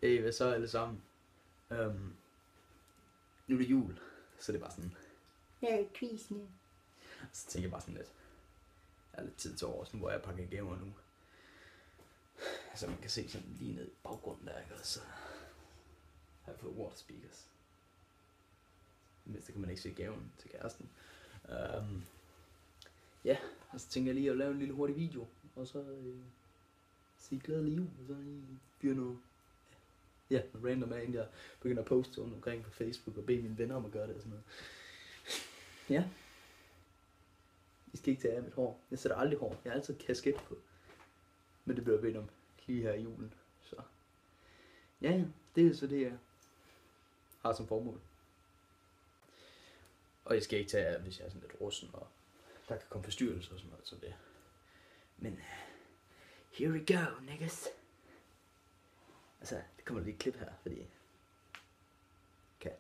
Hey, hvad så alle sammen? Nu er det jul, så det er bare sådan, Ja, quizene. så tænker jeg bare sådan lidt, jeg er lidt tid til over, sådan, hvor jeg pakker gaver nu. Så man kan se sådan lige ned i baggrunden der, ikke? Og så har jeg fået water speakers. Men så kan man ikke se gaven til kæresten. Ja, og så tænker jeg lige at lave en lille hurtig video, og så sige glædelig jul, og så lige fyre noget. Ja, random af en, jeg begynder at poste rundt omkring på Facebook og bede mine venner om at gøre det og sådan noget. Ja. I skal ikke tage af mit hår. Jeg sætter aldrig hår. Jeg har altid kasket på. Men det bliver jeg bedt om lige her i julen. Så ja, det er så det, jeg har som formål. Og jeg skal ikke tage af, hvis jeg er sådan lidt russen, og der kan komme forstyrrelser og sådan noget, så det. Men here we go, niggas. Altså, det kommer lige et klip her, fordi okay.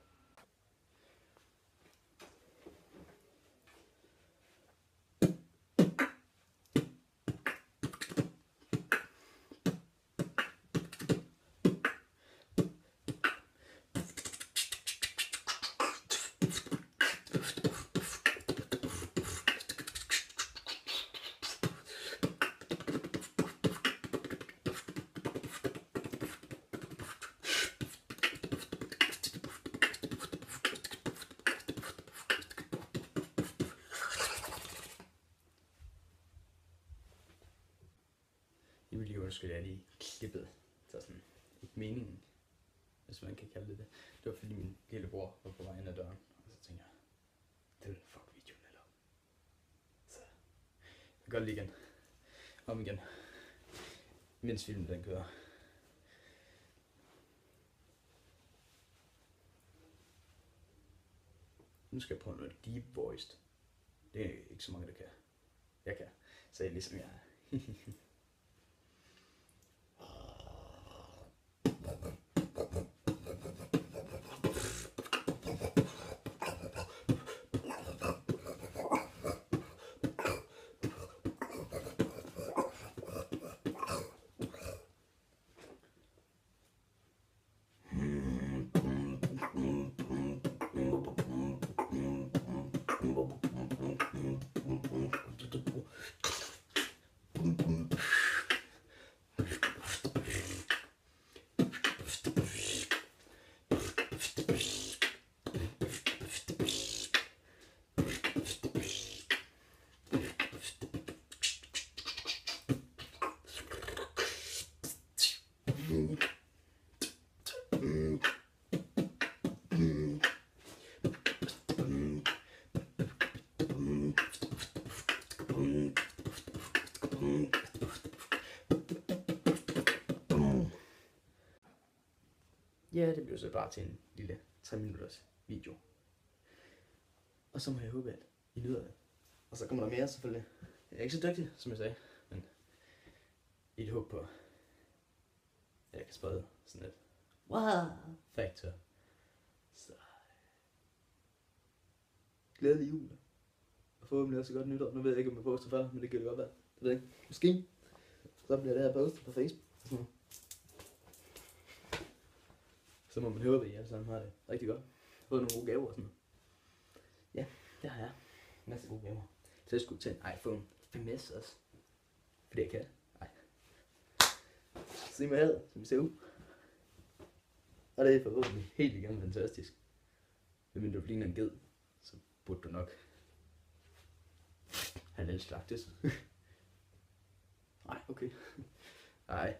I videoen skulle jeg lige klippet, så sådan ikke meningen, hvis man kan kalde det det. Det var fordi min lillebror var på vej ind ad døren, og så tænkte jeg, det vil fuck videoen lidt op. Så jeg gør det lige igen, om igen, mens filmen den kører. Nu skal jeg prøve noget deep voiced. Det er ikke så mange, der kan. Jeg kan. Så jeg ligesom jeg er. Ja, det blev så bare til en lille 3 minutters video. Og så må jeg håbe, at I nyder det. Og så kommer der mere selvfølgelig. Jeg er ikke så dygtig, som jeg sagde, men i et håb på, at jeg kan sprede sådan et wow-faktor. Så glædelig jul. Og forhåbentlig også godt nytår. Nu ved jeg ikke, om jeg poster før, men det kan det godt være. Det ved jeg ikke. Måske. Så bliver det her postet på Facebook. Så må man håbe, at I alle sammen har det rigtig godt. Fået nogle gode gaver og sådan noget. Ja, det har jeg. Masser af gode gaver. Så jeg skulle tage en iPhone 5S også. Fordi jeg kan. Nej. Se mig her, som I ser ud. Og det er forhåbentlig helt igennem fantastisk. Men du ligner en ged, så burde du nok have lidt slagtes. Nej, okay. Nej.